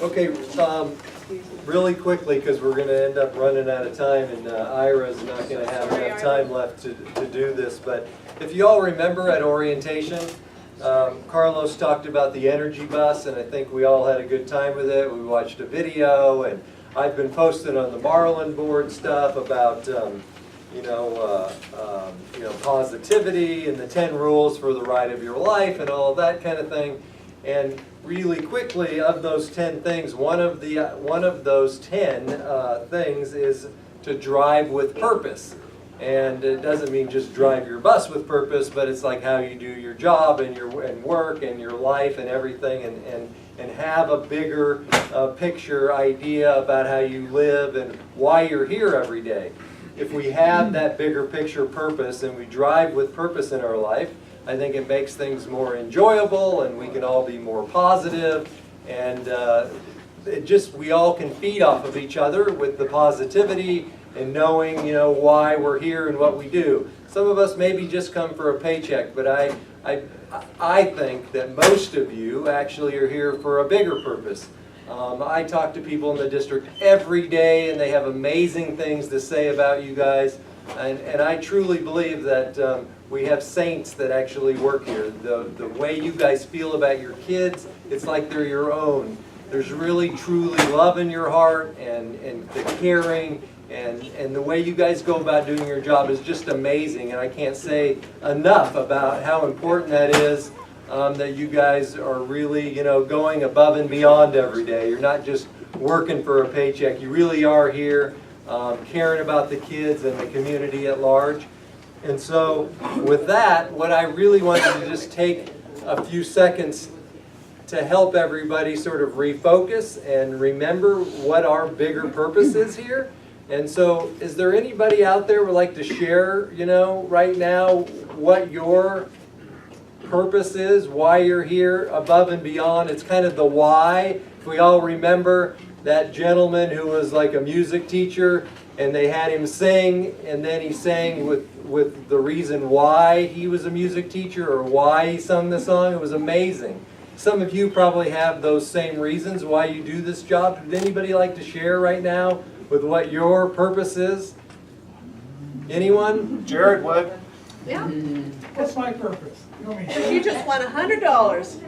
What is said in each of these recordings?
Okay, really quickly, because we're going to end up running out of time, and Ira's not going to have enough time left to do this. But if you all remember at orientation, Carlos talked about the energy bus, and I think we all had a good time with it. We watched a video, and I've been posting on the Marlin board stuff about positivity and the 10 rules for the ride of your life and all of that kind of thing. And really quickly, of those 10 things, one of those 10 things is to drive with purpose. And it doesn't mean just drive your bus with purpose, but it's like how you do your job and work and your life and everything, and have a bigger picture idea about how you live and why you're here every day. If we have that bigger picture purpose and we drive with purpose in our life, I think it makes things more enjoyable, and we can all be more positive, and we all can feed off of each other with the positivity and knowing, why we're here and what we do. Some of us maybe just come for a paycheck, but I think that most of you actually are here for a bigger purpose. I talk to people in the district every day, and they have amazing things to say about you guys. And I truly believe that we have saints that actually work here. The way you guys feel about your kids, it's like they're your own. There's really, truly love in your heart, and the caring, and the way you guys go about doing your job is just amazing. And I can't say enough about how important that is, that you guys are really, going above and beyond every day. You're not just working for a paycheck. You really are here. Caring about the kids and the community at large. And so with that, what I really wanted to just take a few seconds to help everybody sort of refocus and remember what our bigger purpose is here. And so is there anybody out there who would like to share, right now what your purpose is, why you're here above and beyond? It's kind of the why. If we all remember that gentleman who was like a music teacher, and they had him sing, and then he sang with the reason why he was a music teacher or why he sung the song. It was amazing. Some of you probably have those same reasons why you do this job. Would anybody like to share right now with what your purpose is? Anyone? Jared would. Yeah. What's my purpose? You just won $100.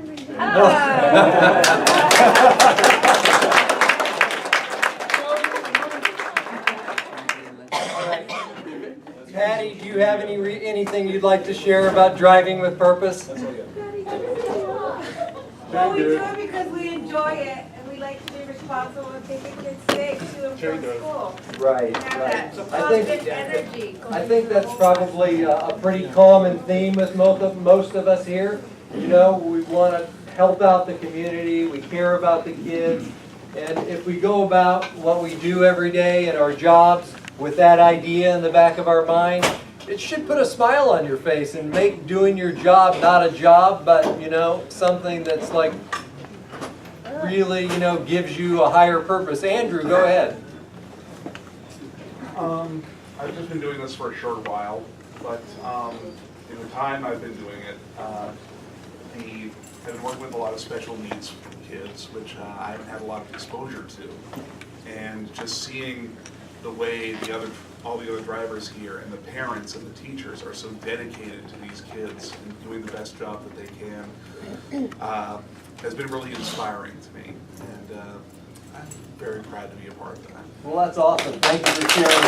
Patty, do you have anything you'd like to share about driving with purpose? Well, we do it because we enjoy it, and we like to be responsible and take the kids safe to and from school. Right, Have right. that positive energy. I think that's probably a pretty common theme with most of us here. We want to help out the community, we care about the kids, and if we go about what we do every day in our jobs with that idea in the back of our mind, it should put a smile on your face and make doing your job not a job, but something that's like really gives you a higher purpose. Andrew, go ahead. I've just been doing this for a short while, but in the time I've been doing it, I've been working with a lot of special needs kids, which I haven't had a lot of exposure to, and just seeing the way all the other drivers here and the parents and the teachers are so dedicated to these kids and doing the best job that they can has been really inspiring to me, and I'm very proud to be a part of that. Well, that's awesome. Thank you for sharing.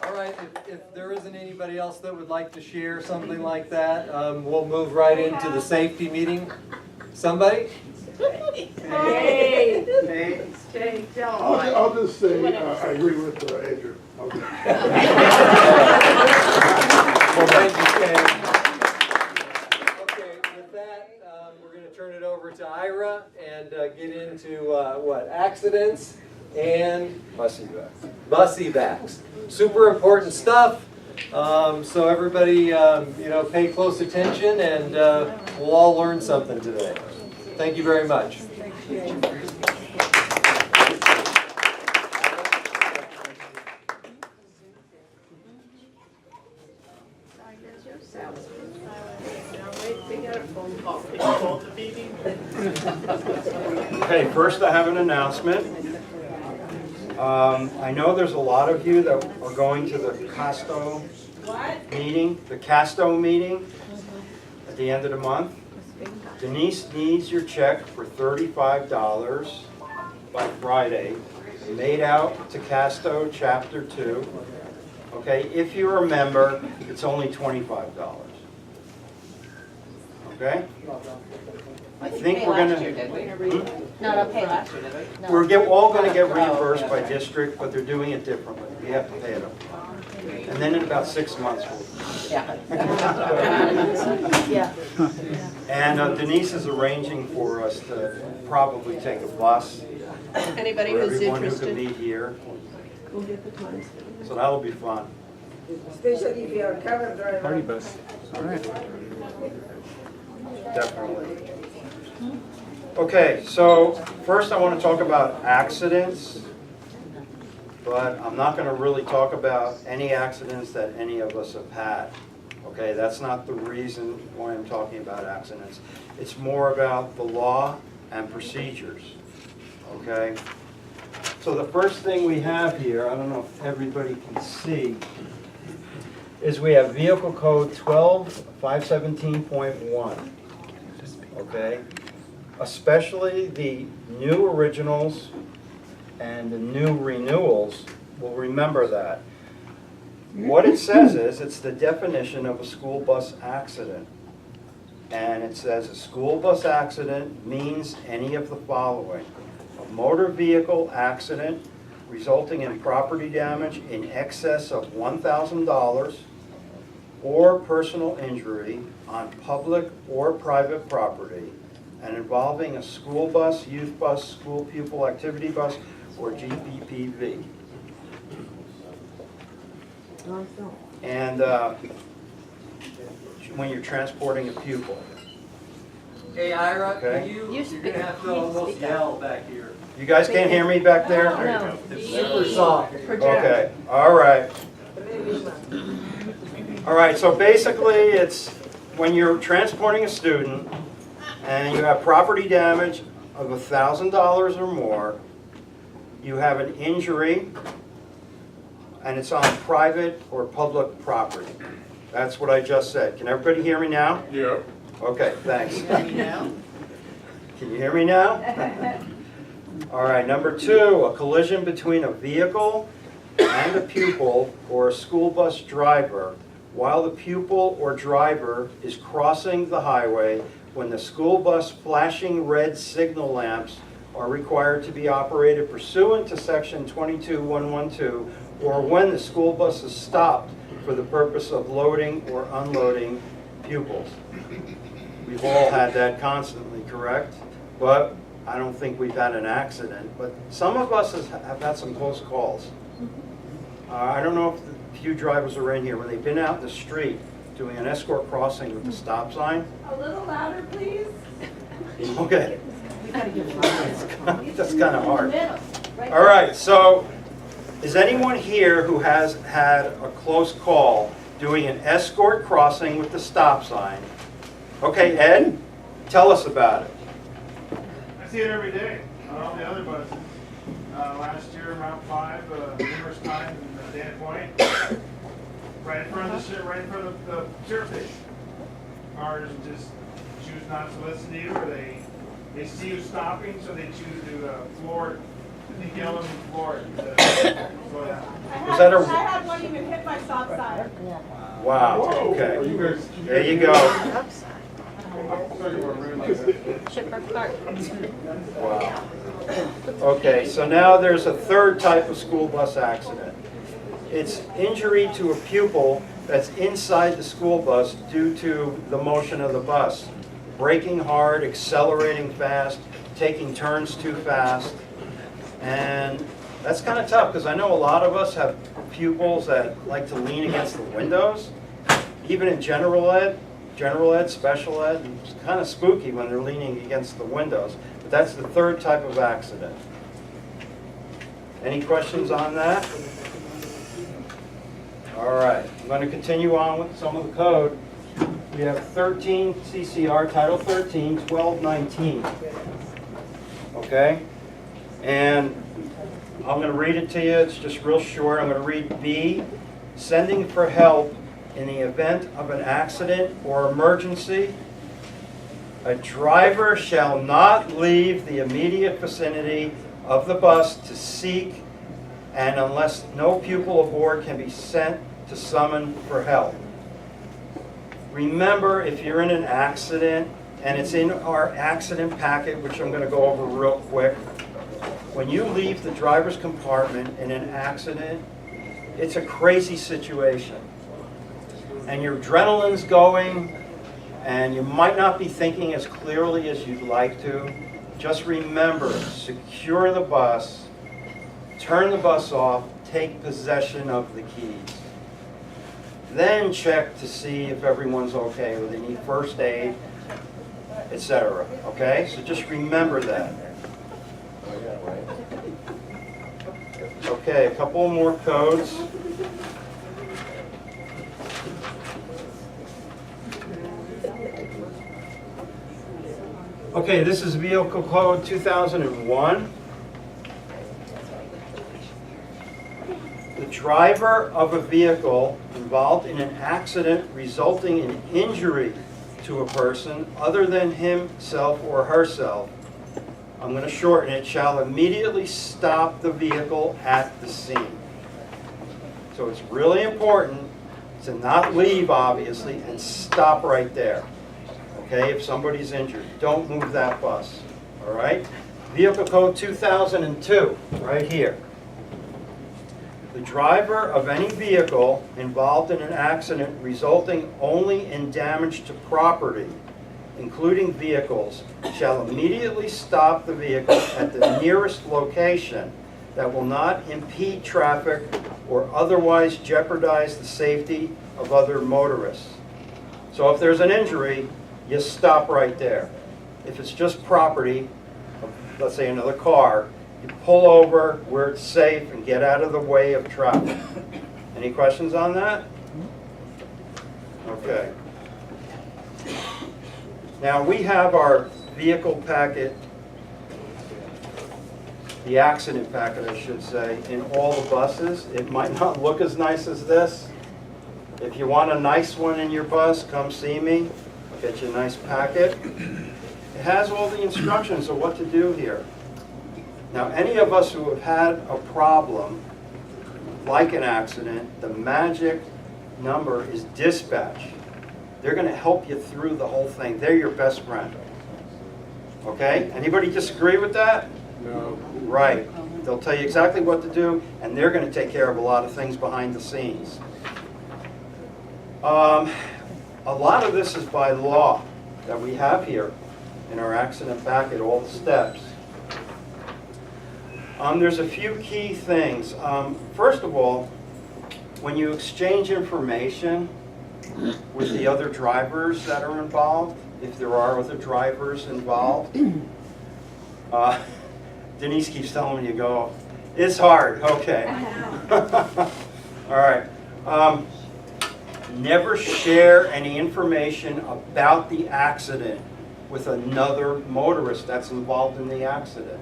All right, if there isn't anybody else that would like to share something like that, we'll move right into the safety meeting. Somebody? Hey. I'll just say, I agree with Andrew. Okay. Well, thank you, Kay. Okay, with that, we're going to turn it over to Ira and get into accidents and bus evacs. Super important stuff. So everybody, pay close attention, and we'll all learn something today. Thank you very much. Wait, they got it Okay, first I have an announcement. I know there's a lot of you that are going to the Casto meeting, at the end of the month. Denise needs your check for $35 by Friday, made out to Casto Chapter 2. Okay, if you're a member, it's only $25. Okay? I think we're gonna. Not up for last year, did we? No. We're all going to get reimbursed by district, but they're doing it differently. We have to pay it up. And then in about 6 months, we'll. Yeah. Yeah. And Denise is arranging for us to probably take a bus Anybody for who's everyone who can interested, meet here. we'll get the times. So that'll be fun. Especially if you're a cab driver. Party bus. All right. Definitely. Okay, so first I want to talk about accidents, but I'm not going to really talk about any accidents that any of us have had. Okay, that's not the reason why I'm talking about accidents. It's more about the law and procedures. Okay? So the first thing we have here, I don't know if everybody can see, is we have Vehicle Code 12517.1. Okay? Especially the new originals and the new renewals will remember that. What it says is, it's the definition of a school bus accident. And it says a school bus accident means any of the following: a motor vehicle accident resulting in property damage in excess of $1,000 or personal injury on public or private property, and involving a school bus, youth bus, school pupil activity bus, or GPPV. And when you're transporting a pupil. Hey, Ira, Okay. you're gonna have to almost yell back here. You guys can't hear me back there? No. It's super soft. Okay, all right. All right, so basically it's when you're transporting a student and you have property damage of $1,000 or more, you have an injury, and it's on private or public property. That's what I just said. Can everybody hear me now? Yeah. Okay, thanks. Can you hear me now? All right, number 2, a collision between a vehicle and a pupil or a school bus driver while the pupil or driver is crossing the highway when the school bus flashing red signal lamps are required to be operated pursuant to section 22112, or when the school bus is stopped for the purpose of loading or unloading pupils. We've all had that constantly, correct? But I don't think we've had an accident, but some of us have had some close calls. I don't know if the few drivers are in here, when they've been out in the street doing an escort crossing with the stop sign. A little louder, please. Okay. That's kind of hard. All right, so is anyone here who has had a close call doing an escort crossing with the stop sign? Okay, Ed, tell us about it. I see it every day on all the other buses. Last year, around 5, numerous times in Dana Point, right in front of the sheriff's station. Cars just choose not to listen to you, or they see you stopping, so they choose to floor it. I think yell them and floor it. Slow down. Was that a- I had one even hit my stop sign. Wow, okay. There you go. Shipper Clark. Wow. Okay, so now there's a third type of school bus accident. It's injury to a pupil that's inside the school bus due to the motion of the bus. Braking hard, accelerating fast, taking turns too fast. And that's kind of tough, because I know a lot of us have pupils that like to lean against the windows. Even in general ed, special ed, it's kind of spooky when they're leaning against the windows. But that's the third type of accident. Any questions on that? All right, I'm going to continue on with some of the code. we have 13 CCR, Title 13, 1219. Okay? And I'm going to read it to you. It's just real short. I'm going to read B, sending for help in the event of an accident or emergency. A driver shall not leave the immediate vicinity of the bus to seek, and unless no pupil aboard can be sent to summon for help. Remember, if you're in an accident, and it's in our accident packet, which I'm going to go over real quick, when you leave the driver's compartment in an accident, it's a crazy situation. And your adrenaline's going, and you might not be thinking as clearly as you'd like to. Just remember, secure the bus, turn the bus off, take possession of the keys. Then check to see if everyone's okay, or they need first aid, etc. Okay? So just remember that. Okay, a couple more codes. Okay, this is Vehicle Code 2001. The driver of a vehicle involved in an accident resulting in injury to a person other than himself or herself, I'm going to shorten it, shall immediately stop the vehicle at the scene. So it's really important to not leave, obviously, and stop right there. Okay, if somebody's injured, don't move that bus. All right? Vehicle Code 2002, right here. The driver of any vehicle involved in an accident resulting only in damage to property, including vehicles, shall immediately stop the vehicle at the nearest location that will not impede traffic or otherwise jeopardize the safety of other motorists. So if there's an injury, you stop right there. If it's just property, let's say another car, you pull over where it's safe and get out of the way of traffic. Any questions on that? Okay. Now we have our vehicle packet, the accident packet I should say, in all the buses. It might not look as nice as this. If you want a nice one in your bus, come see me. I'll get you a nice packet. It has all the instructions of what to do here. Now, any of us who have had a problem, like an accident, the magic number is dispatch. They're going to help you through the whole thing. They're your best friend. Okay? Anybody disagree with that? No. Right. They'll tell you exactly what to do, and they're going to take care of a lot of things behind the scenes. A lot of this is by law that we have here in our accident packet, all the steps. There's a few key things. First of all, when you exchange information with the other drivers that are involved, if there are other drivers involved, Denise keeps telling me to go, it's hard, okay. All right. Never share any information about the accident with another motorist that's involved in the accident.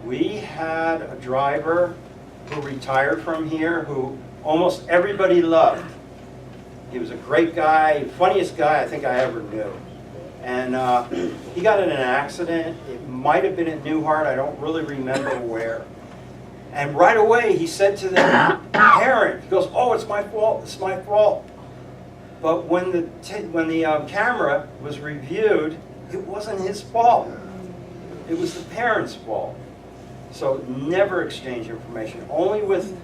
We had a driver who retired from here who almost everybody loved. He was a great guy, funniest guy I think I ever knew. And he got in an accident. It might have been at Newhart. I don't really remember where. And right away he said to the parent, he goes, "Oh, it's my fault. It's my fault." But when the camera was reviewed, it wasn't his fault. It was the parent's fault. So never exchange information. Only with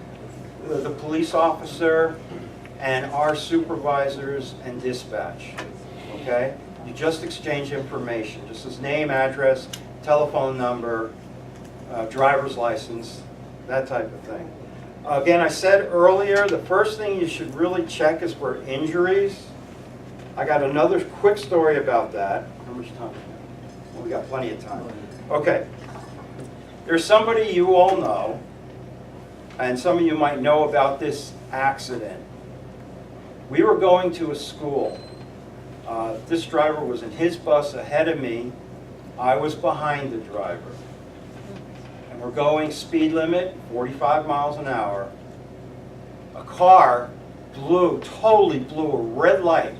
the police officer and our supervisors and dispatch. Okay? You just exchange information. Just his name, address, telephone number, driver's license, that type of thing. Again, I said earlier, the first thing you should really check is for injuries. I got another quick story about that. How much time? Well, we got plenty of time. Okay. There's somebody you all know, and some of you might know about this accident. We were going to a school, This driver was in his bus ahead of me. I was behind the driver. And we're going speed limit, 45 miles an hour. A car totally blew a red light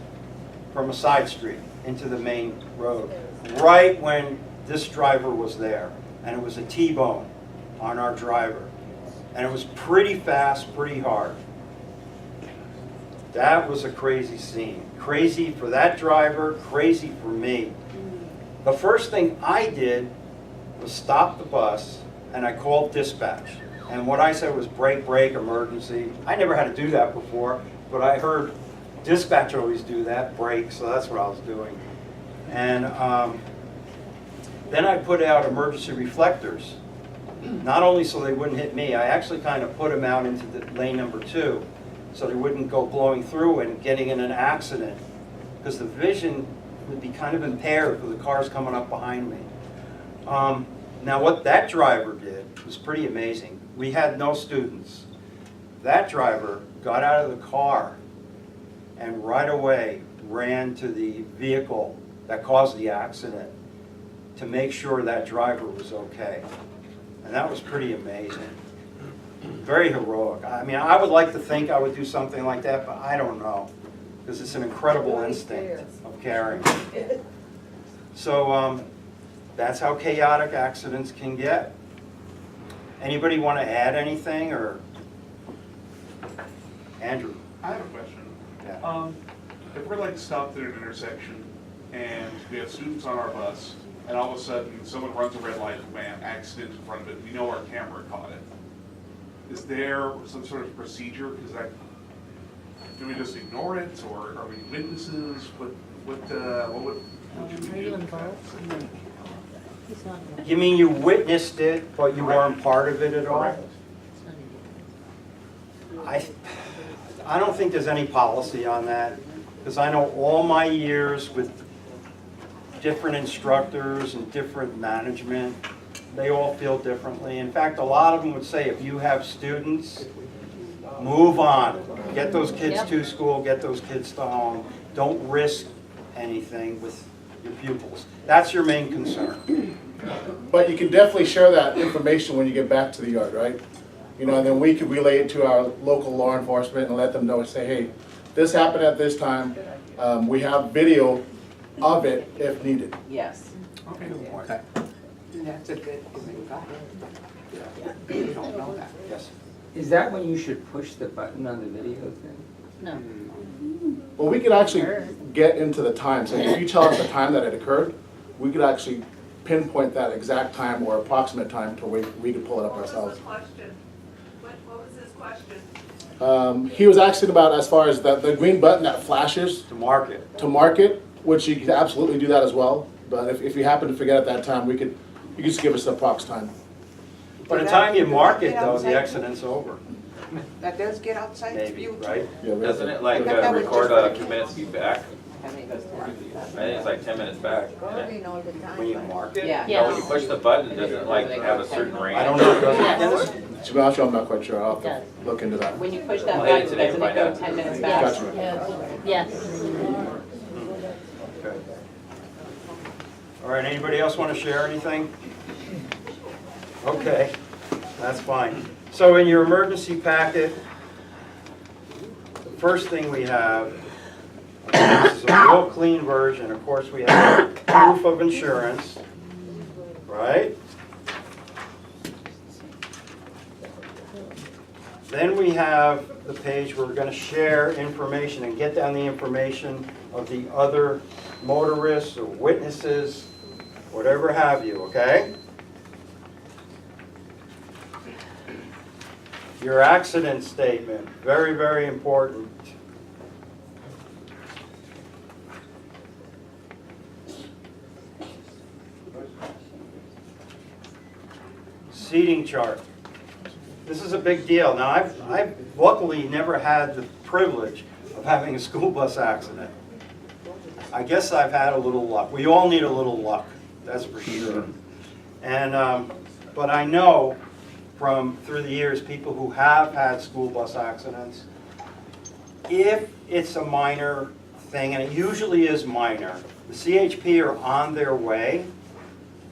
from a side street into the main road, right when this driver was there. And it was a T-bone on our driver. And it was pretty fast, pretty hard. That was a crazy scene. Crazy for that driver, crazy for me. The first thing I did was stop the bus and I called dispatch. And what I said was brake, brake, emergency. I never had to do that before, but I heard dispatch always do that, brake, so that's what I was doing. And then I put out emergency reflectors, not only so they wouldn't hit me, I actually kind of put them out into the lane number 2 so they wouldn't go blowing through and getting in an accident, because the vision would be kind of impaired with the cars coming up behind me. Now what that driver did was pretty amazing. We had no students. That driver got out of the car and right away ran to the vehicle that caused the accident to make sure that driver was okay. And that was pretty amazing. Very heroic. I mean, I would like to think I would do something like that, but I don't know, because it's an incredible instinct of caring. So that's how chaotic accidents can get. Anybody want to add anything, or? Andrew? I have a question. Yeah. If we're like stopped at an intersection and we have students on our bus, and all of a sudden someone runs a red light, bam, accident in front of it, we know our camera caught it. Is there some sort of procedure? Because do we just ignore it, or are we witnesses? What should we do? You mean you witnessed it, but you weren't part of it at all? Correct. I don't think there's any policy on that, because I know all my years with different instructors and different management, they all feel differently. In fact, a lot of them would say, if you have students, move on. Get those kids to school, get those kids to home. Don't risk anything with your pupils. That's your main concern. But you can definitely share that information when you get back to the yard, right? You know, and then we could relay it to our local law enforcement and let them know, say, hey, this happened at this time. We have video of it if needed. Yes. Okay. That's a good, you don't know that. Yes. Is that when you should push the button on the video thing? No. Well, we could actually get into the time. So if you tell us the time that it occurred, we could actually pinpoint that exact time or approximate time to where we could pull it up ourselves. What was his question? He was asking about as far as the green button that flashes To market. to mark it, which you could absolutely do that as well. But if you happen to forget at that time, you could just give us the approx time. By the time you mark it, though, the accident's over. That does get outside Maybe, view. right? Yeah, we have Doesn't to- it like I thought that was record just 2 minutes back? I think it's like 10 minutes back. isn't it? When you mark it? Yeah. No, when you push the button, does it like have a certain range? I don't know. Does it, Dennis? To be honest, I'm not quite sure. I'll have to look into that. When you push that Well, button, today doesn't it find go out. 10 minutes back? Gotcha. Yes. Okay. All right, anybody else want to share anything? Okay, that's fine. So in your emergency packet, the first thing we have, this is a real clean version. Of course, we have proof of insurance, right? Then we have the page where we're going to share information and get down the information of the other motorists or witnesses, whatever have you, okay? Your accident statement, very, very important. Seating chart. This is a big deal. Now, I've luckily never had the privilege of having a school bus accident. I guess I've had a little luck. We all need a little luck, that's for sure. And, but I know through the years, people who have had school bus accidents, if it's a minor thing, and it usually is minor. The CHP are on their way,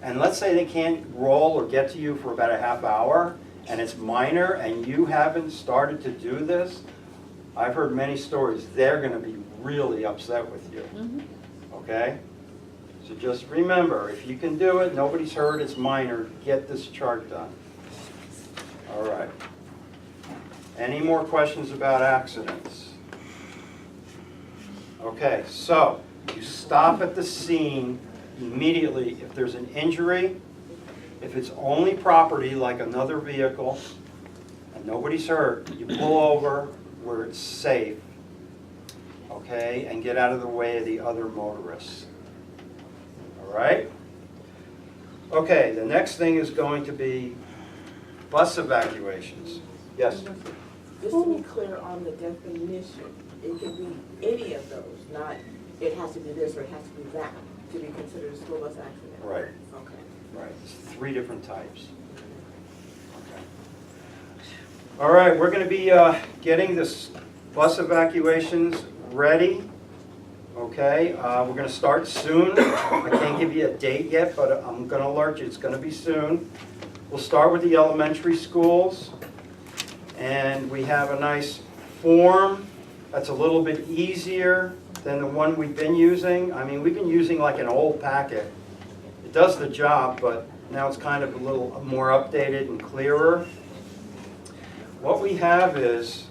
and let's say they can't roll or get to you for about a half hour, and it's minor, and you haven't started to do this, I've heard many stories, they're gonna be really upset with you, okay? So just remember, if you can do it, nobody's hurt, it's minor, get this chart done. All right. Any more questions about accidents? Okay, so you stop at the scene immediately if there's an injury, if it's only property like another vehicle, and nobody's hurt, you pull over where it's safe, okay, and get out of the way of the other motorists. All right? Okay, the next thing is going to be bus evacuations. Yes? Just to be clear on the definition, it can be any of those, not it has to be this or it has to be that to be considered a school bus accident. Right. Okay. Right, it's 3 different types. Okay. All right, we're going to be getting this bus evacuations ready. Okay, we're going to start soon. I can't give you a date yet, but I'm going to alert you, it's going to be soon. We'll start with the elementary schools, and we have a nice form that's a little bit easier than the one we've been using. I mean, we've been using like an old packet. It does the job, but now it's kind of a little more updated and clearer. What we have is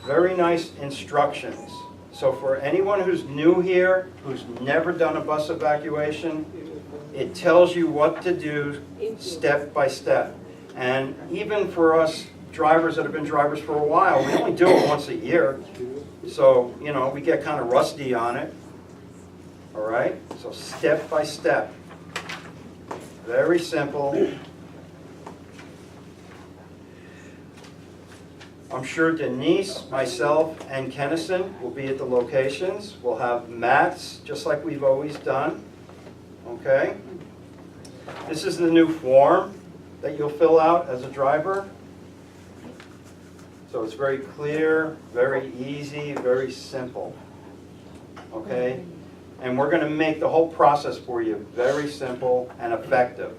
very nice instructions. So for anyone who's new here, who's never done a bus evacuation, it tells you what to do step by step. And even for us drivers that have been drivers for a while, we only do it once a year. So, you know, we get kind of rusty on it. All right? So step by step. Very simple. I'm sure Denise, myself, and Kennison will be at the locations. We'll have mats, just like we've always done. Okay? This is the new form that you'll fill out as a driver. So it's very clear, very easy, very simple. Okay? And we're going to make the whole process for you very simple and effective.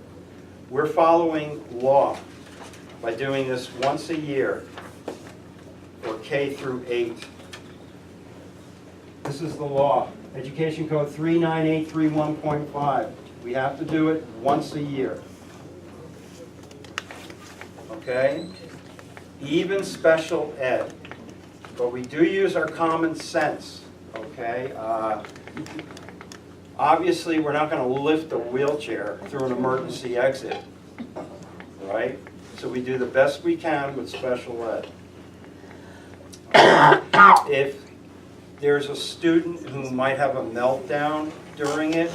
We're following law by doing this once a year for K through 8. This is the law. Education Code 39831.5. We have to do it once a year. Okay? Even special ed. But we do use our common sense. Okay? Obviously, we're not going to lift a wheelchair through an emergency exit. Right? So we do the best we can with special ed. If there's a student who might have a meltdown during it,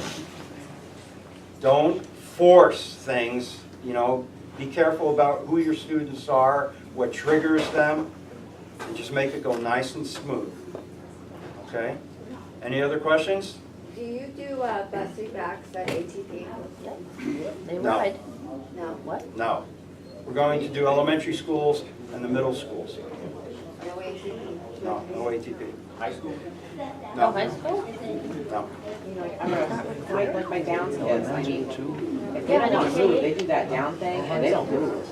don't force things, you know, be careful about who your students are, what triggers them, and just make it go nice and smooth. Okay? Any other questions? Do you do bus evacs at ATP? They No. would. No. What? No. We're going to do elementary schools and the middle schools. No ATP? No, no ATP. High school? Oh, No, high school? no. Like my Downs kids, I mean, if they don't move, they do that down thing and they don't move.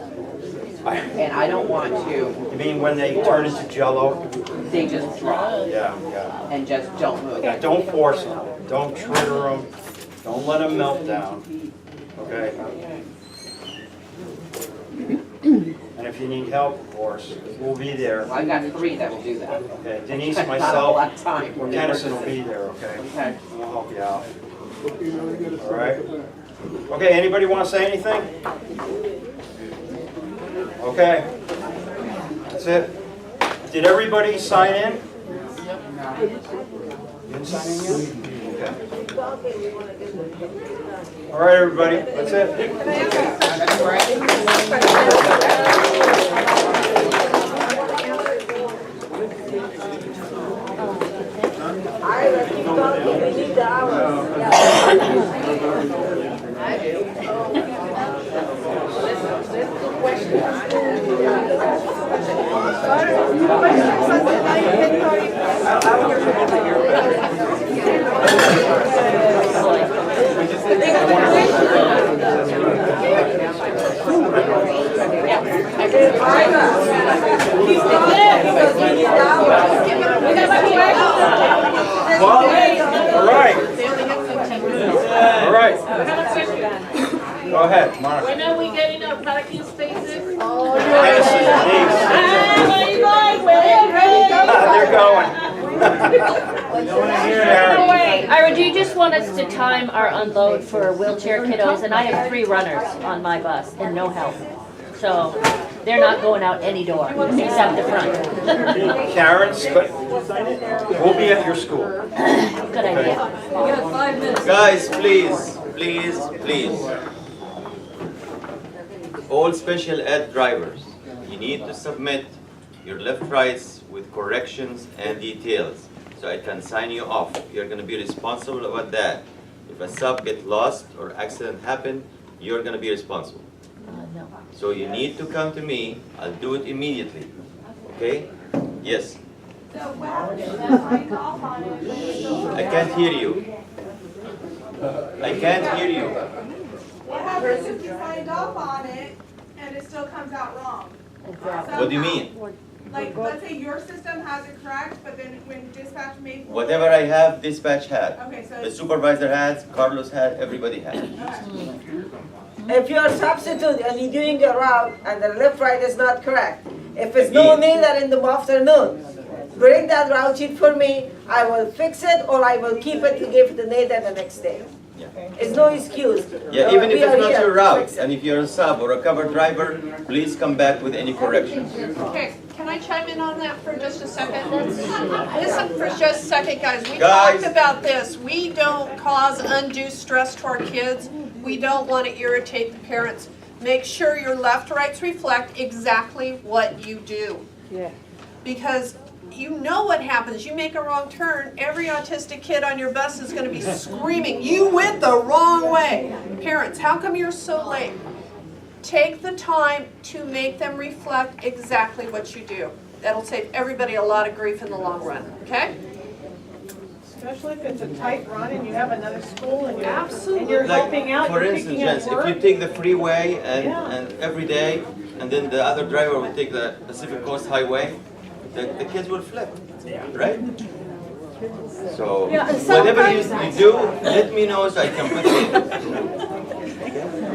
And I don't want to, You mean when they turn into jello? they just drop Yeah, yeah. and just don't move. Yeah, don't force them. Don't trigger them. Don't let them melt down. Okay? And if you need help, of course, we'll be there. I got 3 that will do that. Okay, Denise, Not a myself, lot of time. or Kennison will be there, okay? Okay. We'll help you out. All right? Okay, anybody want to say anything? Okay. That's it. Did everybody sign in? You didn't sign in yet? Okay. All right, everybody, that's it. I let's keep talking, we need the hours. All right. All right. Go ahead, Monica. When are we getting our parking spaces? They're going. Ira, do you just want us to time our unload for wheelchair kiddos? And I have 3 runners on my bus and no help. So they're not going out any door except the front. Karen's, but we'll be at your school. Good idea. Guys, please, please, please. All special ed drivers, you need to submit your left rights with corrections and details so I can sign you off. You're going to be responsible about that. If a sub gets lost or accident happen, you're going to be responsible. No. So you need to come to me. I'll do it immediately. Okay? Yes. So what happens if you sign off on it, but it still comes I out can't wrong? hear you. I can't hear you. What happens if you signed off on it and it still comes out wrong? What do you mean? Like, let's say your system has it correct, but then when dispatch made. Whatever I have, dispatch had. Okay, so. The supervisor had, Carlos had, everybody had. If you're a substitute and you're doing a route and the left right is not correct, if it's no neither in the afternoon, bring that route sheet for me, I will fix it or I will keep it to give to Nathan the next day. Yeah. It's no excuse. Yeah, even if We it's are not here your to route, fix it. and if you're a sub or a cover driver, please come back with any corrections. Okay, can I chime in on that for just a second? Listen for just a second, guys. We Guys. talked about this. We don't cause undue stress to our kids. We don't want to irritate the parents. Make sure your left rights reflect exactly what you do. Yeah. Because you know what happens. You make a wrong turn, every autistic kid on your bus is going to be screaming, you went the wrong way. Parents, how come you're so late? Take the time to make them reflect exactly what you do. That'll save everybody a lot of grief in the long run, okay? Especially if it's a tight run and you have another school and Absolutely. you're Like, helping out, for you're instance, picking up Jens, if you work. take the freeway Yeah. and every day, and then the other driver will take the Pacific Coast Highway, the kids will flip, right? So, Yeah, and whatever you sometimes- do, let me know so I can put it.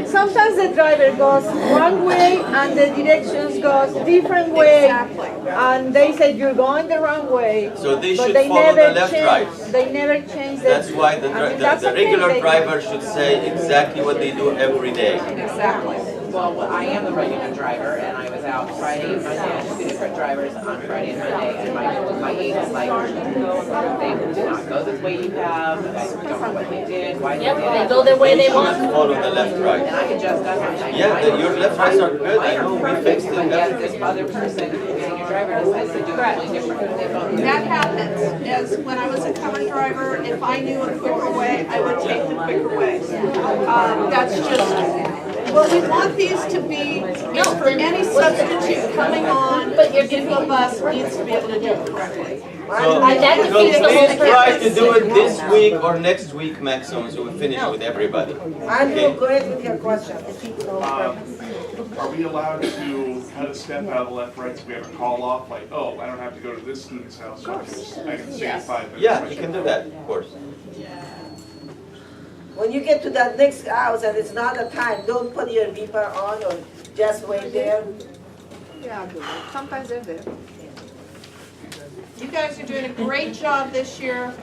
Sometimes the driver goes one way and the directions goes different way. Exactly. And they said you're going the wrong way. So they but should they follow never the left change. right. They never change the. That's why the, I mean, that's the okay, regular they- driver should say exactly what they do every day. Exactly. Well, I am the regular driver, and I was out Friday and Monday, I had 2 different drivers on Friday and Monday, and my aide was like, they did not go this way you have, I don't know what they did, why they Yep, did. they go their way they should want. follow the left And right. I can just, that's what I'm saying. Yeah, your left rights are good, I know, we fixed it. But yet this other person, your driver decides to do it completely different. They don't- That happens, as when I was a cover driver, if I knew a quicker way, I would take the quicker way. That's just, well, we want these to be, for any substitute coming on, But you're into a bus needs to be able to do it correctly. So, that so defeats the whole please try purpose. to do it this week or next week maximum, so we finish with everybody. Andrew, go ahead with your question. Are we allowed to cut a step out of the left right so we have a call off, like, oh, I don't have to go to this student's house, so I can save 5 minutes? Yeah, you can do that, of course. When you get to that next house and it's not a time, don't put your beeper on or just wait there. Yeah, sometimes they're there. You guys are doing a great job this year.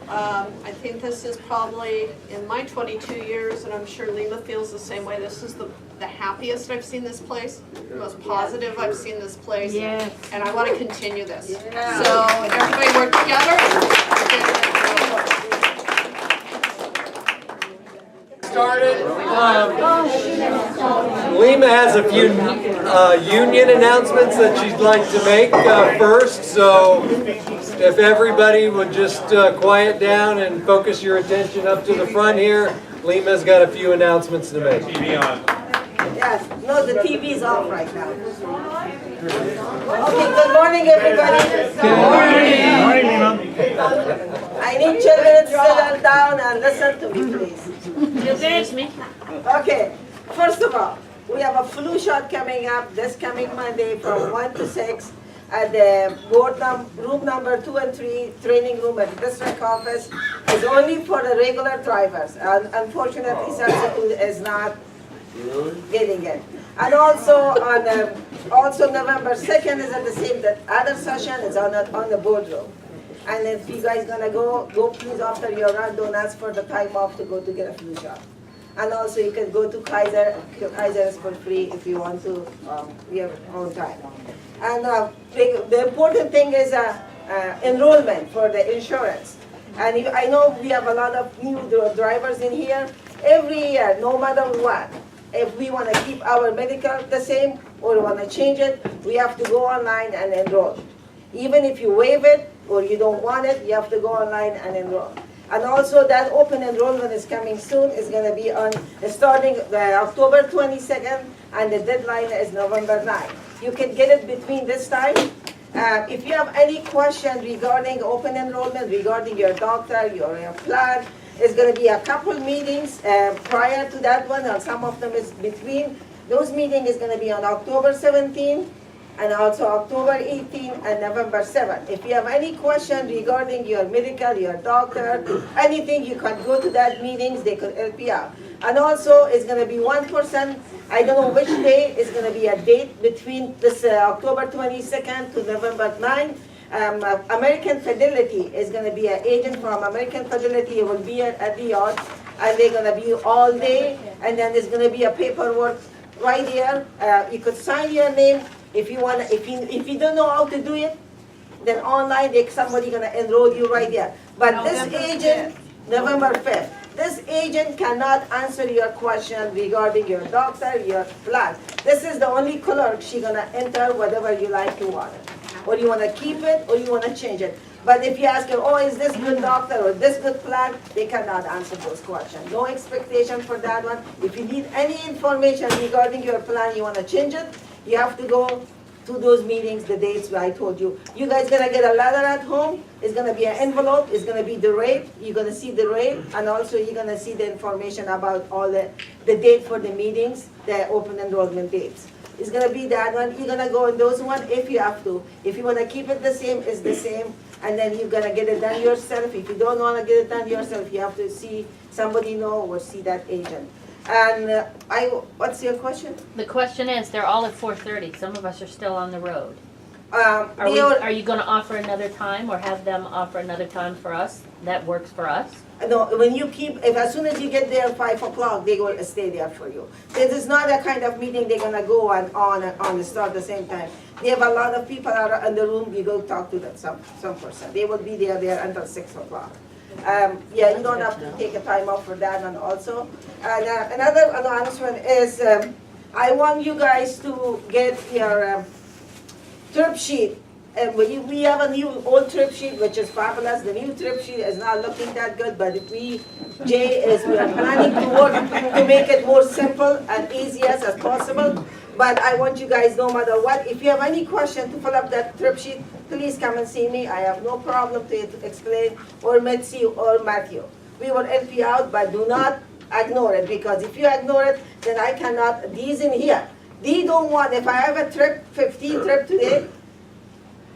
I think this is probably, in my 22 years, and I'm sure Lima feels the same way, this is the happiest I've seen this place, the most positive I've seen this place. Yes. And I want to continue this. Yeah. So everybody work together. Started. Lima has a few union announcements that she'd like to make first, so if everybody would just quiet down and focus your attention up to the front here, Lima's got a few announcements to make. Yes, no, the TV is off right now. Okay, good morning, everybody. Good morning. I need children to settle down and listen to me, please. Excuse me. Okay, first of all, we have a flu shot coming up this coming Monday from 1 to 6 at the room number 2 and 3, training room at the district office. It's only for the regular drivers, and unfortunately, substitute is not getting it. And also also November 2nd is at the same, that other session is on the boardroom. And if you guys gonna go please after your run, don't ask for the time off to go to get a flu shot. And also you can go to Kaiser. Kaiser is for free if you want to, your own time. And the important thing is enrollment for the insurance. And I know we have a lot of new drivers in here. Every year, no matter what, if we want to keep our medical the same or want to change it, we have to go online and enroll. Even if you waive it or you don't want it, you have to go online and enroll. And also that open enrollment is coming soon. It's going to be on starting October 22nd, and the deadline is November 9th. You can get it between this time. If you have any question regarding open enrollment, regarding your doctor, your plan, it's going to be a couple meetings prior to that one, and some of them is between. Those meetings is going to be on October 17th, and also October 18th and November 7th. If you have any question regarding your medical, your doctor, anything, you can go to that meetings, they could help you out. And also, it's going to be 1%, I don't know which day, it's going to be a date between this October 22nd to November 9th. American Fidelity is going to be an agent from American Fidelity. It will be at the yard, and they're going to be all day, and then there's going to be a paperwork right here. You could sign your name. If you want, if you don't know how to do it, then online, somebody gonna enroll you right there. But this agent, November 5th, this agent cannot answer your question regarding your doctor, your plan. This is the only clerk. She gonna enter whatever you like to want it, or you wanna keep it, or you wanna change it. But if you ask her, oh, is this good doctor or this good plan, they cannot answer those questions. No expectation for that one. If you need any information regarding your plan, you wanna change it, you have to go to those meetings, the dates I told you. You guys gonna get a letter at home. It's gonna be an envelope. It's gonna be the rate. You're gonna see the rate, and also you're gonna see the information about all the date for the meetings, the open enrollment dates. It's gonna be that one. You're gonna go in those one if you have to. If you wanna keep it the same, it's the same. And then you're gonna get it done yourself. If you don't wanna get it done yourself, you have to see somebody know or see that agent. And what's your question? The question is, they're all at 4:30. Some of us are still on the road. Are you going to offer another time, or have them offer another time for us that works for us? No, when you keep, as soon as you get there at 5 o'clock, they will stay there for you. This is not a kind of meeting they're gonna go on and start at the same time. They have a lot of people are in the room. You go talk to them, some person. They will be there until 6 o'clock. Yeah, you don't have to take a time off for that one also. And another announcement is, I want you guys to get your trip sheet. And we have a new old trip sheet, which is fabulous. The new trip sheet is not looking that good, but we are planning to work to make it more simple and easiest as possible. But I want you guys, no matter what, if you have any question to fill up that trip sheet, please come and see me. I have no problem to explain, or Mitzi or Matthew. We will help you out, but do not ignore it, because if you ignore it, then I cannot, these in here, they don't want, if I have a trip, 15 trip today,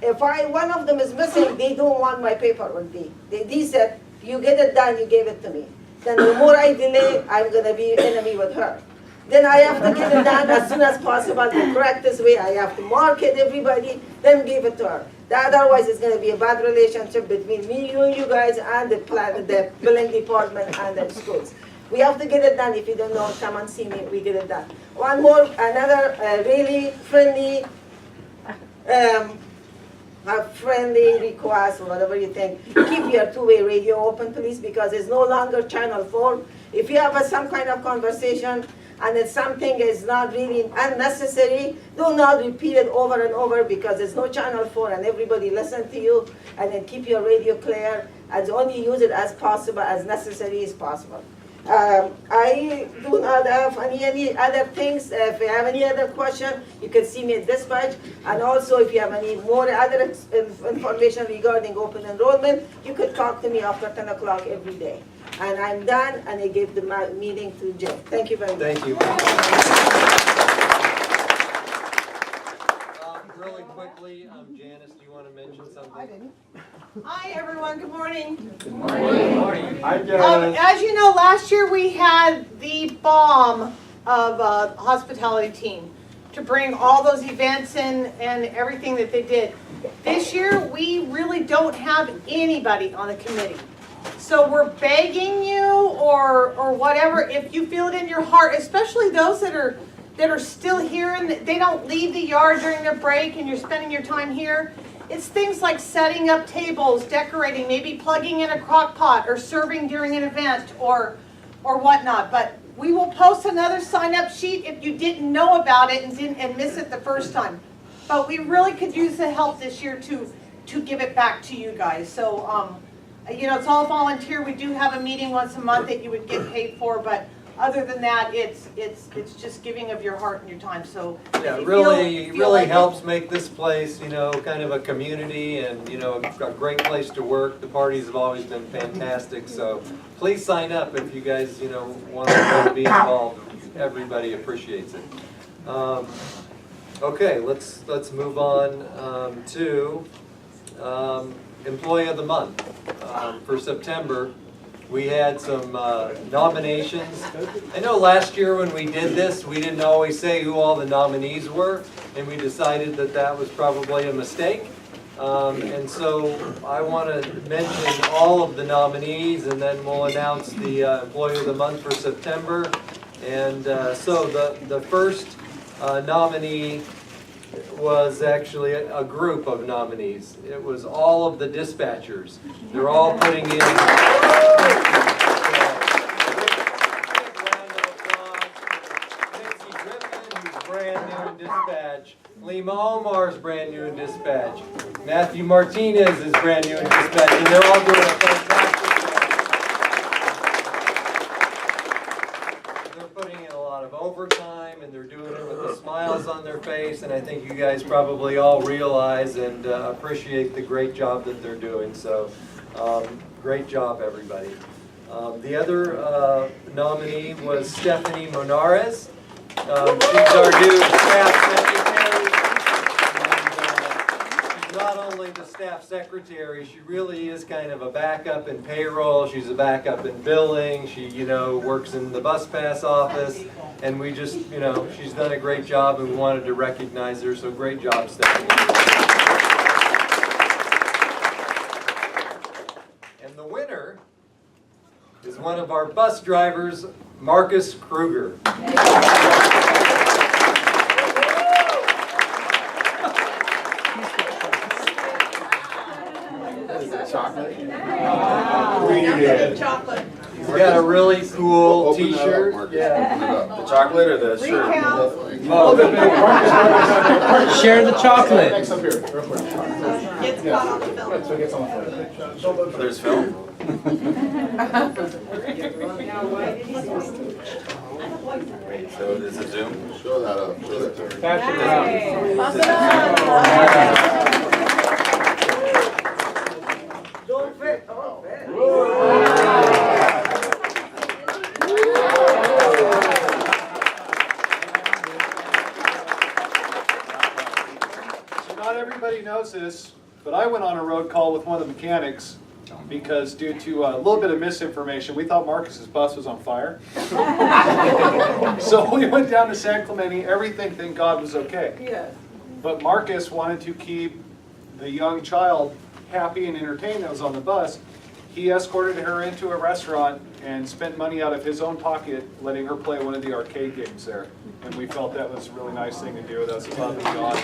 if one of them is missing, they don't want my paperwork. They said, you get it done, you gave it to me. Then the more I delay, I'm gonna be enemy with her. Then I have to get it done as soon as possible the correct way. I have to market everybody, then give it to her. Otherwise, it's going to be a bad relationship between me, you guys, and the billing department and the schools. We have to get it done. If you don't know, come and see me. We get it done. Another really friendly, request, or whatever you think. Keep your two-way radio open, please, because it's no longer channel 4. If you have some kind of conversation, and if something is not really unnecessary, do not repeat it over and over, because there's no channel 4 and everybody listen to you. And then keep your radio clear and only use it as possible, as necessary as possible. I do not have any other things. If you have any other question, you can see me at dispatch. And also, if you have any more other information regarding open enrollment, you could talk to me after 10 o'clock every day. And I'm done, and I give the meeting to Jim. Thank you very much. Thank you. Really quickly, Janice, do you want to mention something? I didn't. Hi, everyone. Good morning. Good morning. Hi, Janice. As you know, last year we had the bomb of hospitality team to bring all those events in and everything that they did. This year, we really don't have anybody on the committee. So we're begging you or whatever, if you feel it in your heart, especially those that are still here and they don't leave the yard during their break and you're spending your time here. It's things like setting up tables, decorating, maybe plugging in a crock pot or serving during an event or whatnot. But we will post another sign-up sheet if you didn't know about it and miss it the first time. But we really could use the help this year to give it back to you guys. So, you know, it's all volunteer. We do have a meeting once a month that you would get paid for, but other than that, it's just giving of your heart and your time. So yeah, if you really feel like helps make this place, you know, kind of a community and, you know, a great place to work. The parties have always been fantastic. So please sign up if you guys, you know, want to be involved. Everybody appreciates it. Okay, let's move on to Employee of the Month for September. We had some nominations. I know last year when we did this, we didn't always say who all the nominees were, and we decided that that was probably a mistake. And so I want to mention all of the nominees, and then we'll announce the Employee of the Month for September. And so the first nominee was actually a group of nominees. It was all of the dispatchers. They're all putting in. Nixie Griffin, who's brand new in dispatch. Lima Omar's brand new in dispatch. Matthew Martinez is brand new in dispatch, and they're all doing a fantastic job. They're putting in a lot of overtime, and they're doing it with the smiles on their face, and I think you guys probably all realize and appreciate the great job that they're doing. So, great job, everybody. The other nominee was Stephanie Monares. She's our new staff secretary. And, she's not only the staff secretary, she really is kind of a backup in payroll. She's a backup in billing. She, you know, works in the bus pass office. And we just, you know, she's done a great job and we wanted to recognize her. So great job, Stephanie. And the winner is one of our bus drivers, Marcus Kruger. Is it chocolate? chocolate. He's got a really cool T-shirt. Yeah. The chocolate or the shirt? Share the chocolate. Next up here, real quick. Gets caught on the film. So it gets on the film. There's film? Wait, so this is Zoom? Show that up, show that to her. Pass Don't fit. Oh, fit. So not everybody knows this, but I went on a road call with one of the mechanics because due to a little bit of misinformation, we thought Marcus's bus was on fire. So we went down to San Clemente, everything, thank God, was okay. Yes. But Marcus wanted to keep the young child happy and entertained that was on the bus. He escorted her into a restaurant and spent money out of his own pocket letting her play one of the arcade games there. And we felt that was a really nice thing to do. That's above and beyond.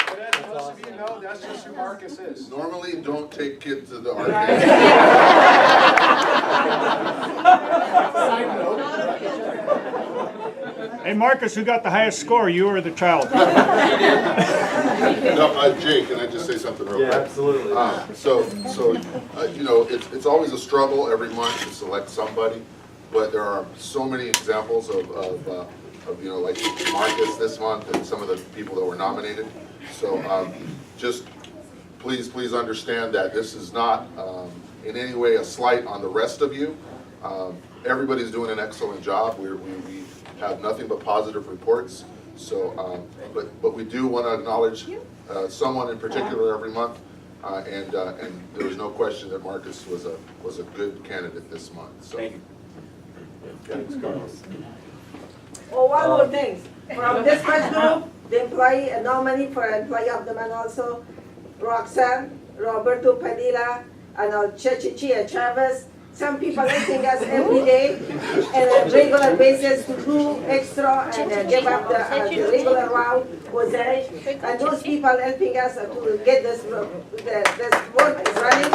But as most of you know, that's just who Marcus is. Normally, don't take kids to the arcade. Hey Marcus, who got the highest score, you or the child? No, Jay, can I just say something? something real Yeah, quick? absolutely. You know, it's always a struggle every month to select somebody, but there are so many examples of you know, like Marcus this month and some of the people that were nominated. So just please understand that this is not in any way a slight on the rest of you. Everybody's doing an excellent job. We have nothing but positive reports. So, but we do want to acknowledge someone in particular every month, and there was no question that Marcus was a good candidate this month. So. Thank you. Thanks, Carlos. Oh, one more thing. From this first group, the employee, nominee for employee of the month also, Roxanne, Roberto Padilla, and Chichi and Travis. Some people helping us every day on a regular basis to do extra and give up the regular route, Jose. And those people helping us to get this work is running.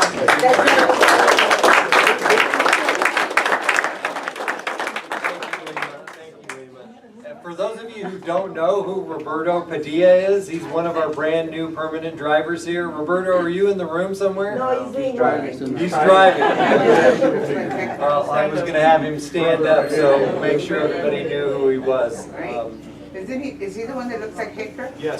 For those of you who don't know who Roberto Padilla is, he's one of our brand new permanent drivers here. Roberto, are you in the room somewhere? No, he's doing driving. He's driving. I was going to have him stand up so make sure everybody knew who he was. Is he the one that looks like Hector? Yes.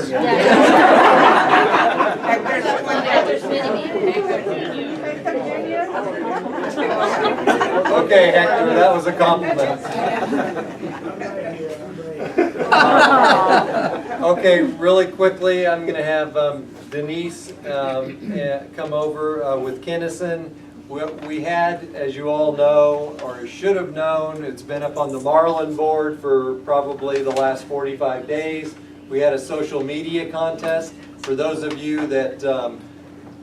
Okay, Hector, that was a compliment. Okay, really quickly, I'm going to have Denise come over with Kinnison. We had, as you all know, or should have known, it's been up on the Marlin board for probably the last 45 days. We had a social media contest. For those of you that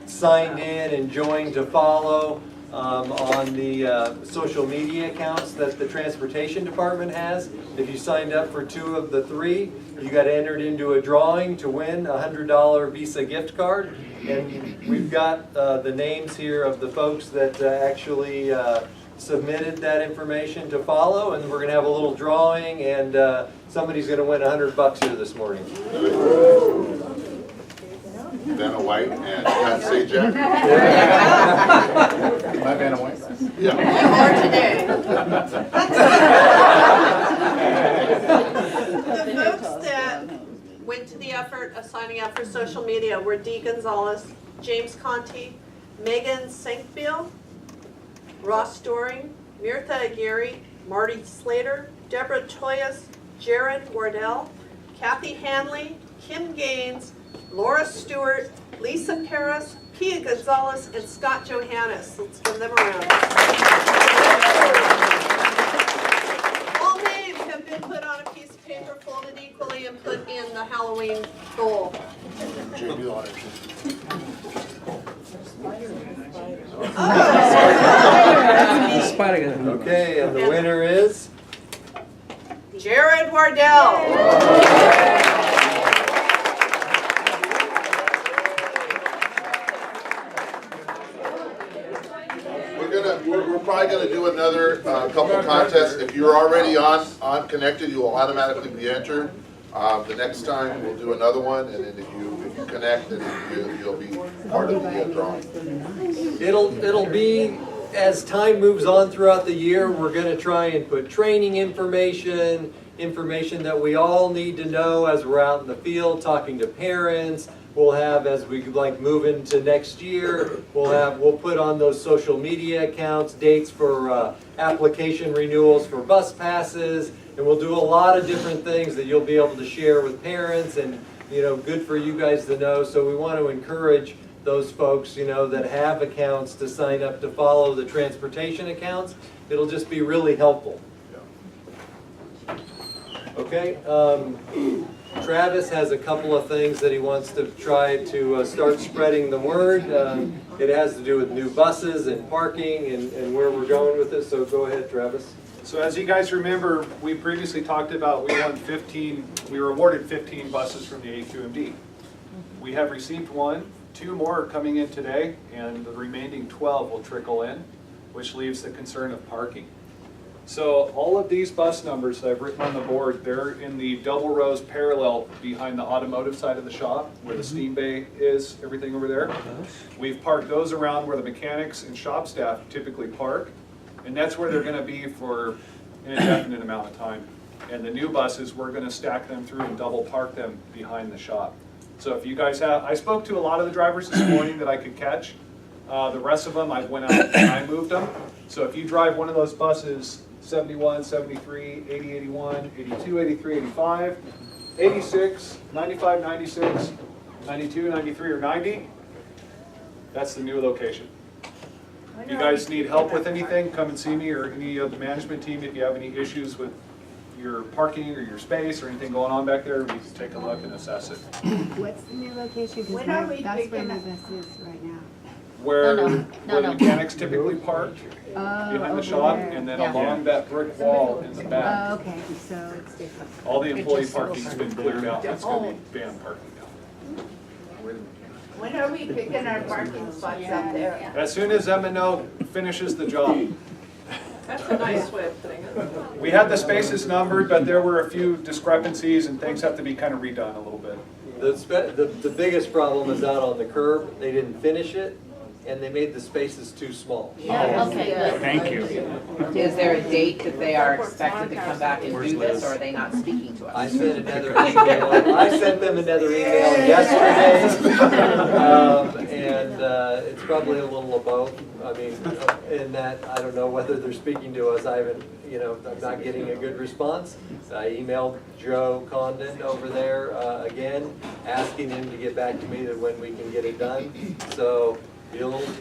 signed in and joined to follow on the social media accounts that the Transportation Department has, if you signed up for 2 of the 3, you got entered into a drawing to win a $100 Visa gift card. And we've got the names here of the folks that actually submitted that information to follow, and we're going to have a little drawing, and somebody's going to win $100 here this morning. Vanna White and Pat Sajak. My Vanna White? Yeah. The folks that went to the effort of signing up for social media were Dee Gonzalez, James Conti, Megan Sankfield, Ross Doring, Mirtha Aguirre, Marty Slater, Deborah Toyas, Jared Wardell, Kathy Hanley, Kim Gaines, Laura Stewart, Lisa Paris, Pia Gonzalez, and Scott Johannes. Let's give them a round. All names have been put on a piece of paper, folded equally, and put in the Halloween bowl. Okay, and the winner is? Jared Wardell. We're probably going to do another couple contests. If you're already on Connected, you will automatically be entered. The next time we'll do another one, and then if you connect, then you'll be part of the drawing. It'll be, as time moves on throughout the year, we're going to try and put training information that we all need to know as we're out in the field talking to parents. We'll have, as we move into next year, we'll put on those social media accounts, dates for application renewals for bus passes, and we'll do a lot of different things that you'll be able to share with parents, and good for you guys to know. So we want to encourage those folks, that have accounts to sign up to follow the transportation accounts. It'll just be really helpful. Okay. Travis has a couple of things that he wants to try to start spreading the word. It has to do with new buses and parking and where we're going with this, so go ahead, Travis. So as you guys remember, we previously talked about we were awarded 15 buses from the AQMD. We have received 1, 2 more are coming in today, and the remaining 12 will trickle in, which leaves the concern of parking. So all of these bus numbers that I've written on the board, they're in the double rows parallel behind the automotive side of the shop, where the steam bay is, everything over there. We've parked those around where the mechanics and shop staff typically park, and that's where they're gonna be for an indefinite amount of time. And the new buses, we're gonna stack them through and double park them behind the shop. So if you guys have, I spoke to a lot of the drivers this morning that I could catch. The rest of them, I went out and I moved them. So if you drive one of those buses, 71, 73, 80, 81, 82, 83, 85, 86, 95, 96, 92, 93, or 90, that's the new location. If you guys need help with anything, come and see me or any of the management team. If you have any issues with your parking or your space or anything going on back there, we can take a look and assess it. What's the new location? Because When are we that's where picking my up? bus is right now. Where, No, where the no. mechanics typically park, Oh, behind the over shop, there. and then Yeah. along that brick wall in the back. Oh, okay, so it's different. All the employee parking's been cleared out, that's gonna be van parking now. When are we picking our parking spots up there? As soon as M&O finishes the job. That's a nice way of putting it. We had the spaces numbered, but there were a few discrepancies and things have to be kind of redone a little bit. The biggest problem is out on the curb. They didn't finish it, and they made the spaces too small. Yeah, okay, good. Thank you. Is there a date that they are expected to come back and do this, or are they not speaking to us? I sent another email. I sent them another email yesterday, and it's probably a little of both. I mean, in that I don't know whether they're speaking to us. I haven't, I'm not getting a good response. I emailed Joe Condon over there again, asking him to get back to me that when we can get it done. So.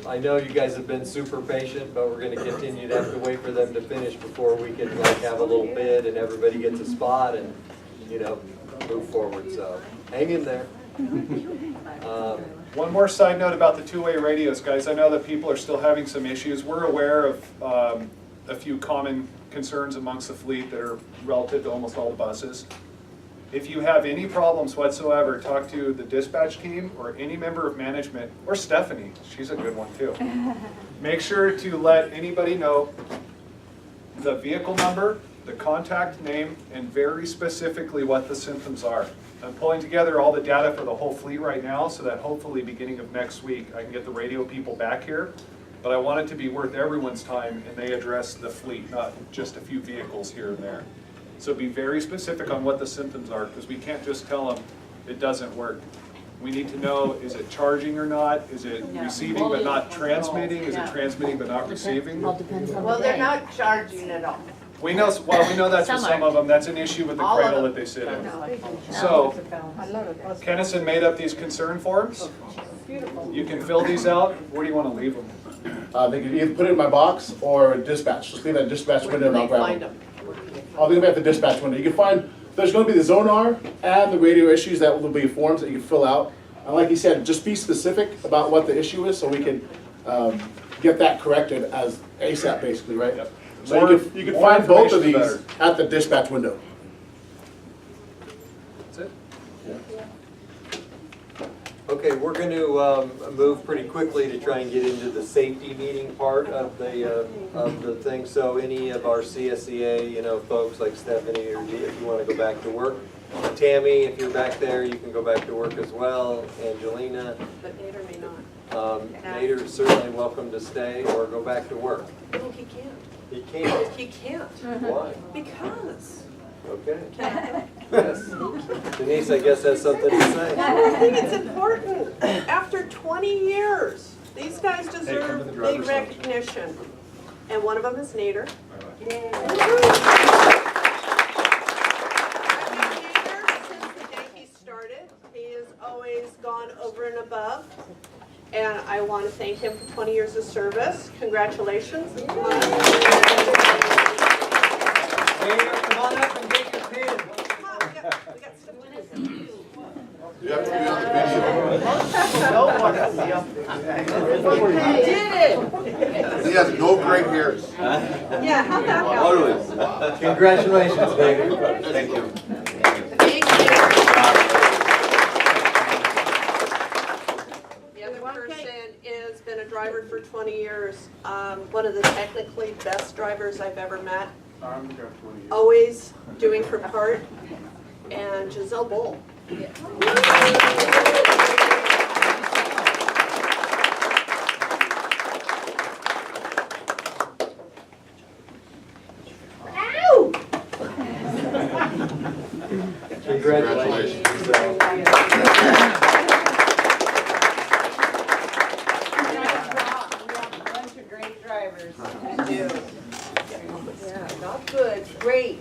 I know you guys have been super patient, but we're gonna continue to have to wait for them to finish before we can have a little bid and everybody gets a spot and, move forward, so hang in there. One more side note about the two-way radios, guys. I know that people are still having some issues. We're aware of a few common concerns amongst the fleet that are relative to almost all the buses. If you have any problems whatsoever, talk to the dispatch team or any member of management, or Stephanie, she's a good one too. Make sure to let anybody know the vehicle number, the contact name, and very specifically what the symptoms are. I'm pulling together all the data for the whole fleet right now so that hopefully beginning of next week I can get the radio people back here. But I want it to be worth everyone's time and they address the fleet, not just a few vehicles here and there. So be very specific on what the symptoms are, because we can't just tell them it doesn't work. We need to know, is it charging or not? Is it receiving but not transmitting? Is it transmitting but not receiving? All depends on the Well, they're day. not charging at all. We know that's with Some some are. of them. That's an issue with the All of cradle them. that they sit in. So, Kennison made up these concern forms. You can fill these out. Where do you want to leave them? They can either put it in my box or dispatch. Just leave it at dispatch window and I'll grab them. I'll leave it at the dispatch window. You can find, there's going to be the Zonar and the radio issues that will be forms that you can fill out. And like you said, just be specific about what the issue is so we can get that corrected as ASAP basically, right? Yep. So you can find both of these at the dispatch window. That's it. Okay, we're going to move pretty quickly to try and get into the safety meeting part of the thing. So any of our CSEA, folks like Stephanie, or if you want to go back to work. Tammy, if you're back there, you can go back to work as well. Angelina. But Nader may not. Nader is certainly welcome to stay or go back to work. No, he can't. He can't. He can't. Why? Because. Okay. Yes. Denise, I guess has something to say. I think it's important. After 20 years, these guys come to deserve the big driver's lounge. recognition. And one of them is Nader. I've been Nader since the day he started. He has always gone over and above. And I want to thank him for 20 years of service. Congratulations. Come on. Nader, come on up and get your pin. Come on, we got stuff to do. You have to be on the video. You did it! He has no gray hairs. Yeah, how'd that go? Always. Congratulations, Nader. Thank you. Thank you. The other person has been a driver for 20 years. One of the technically best drivers I've ever met. always doing her part, and Giselle Bull. Ow! Congratulations, Giselle. Bunch of great drivers. Yeah, not good, great.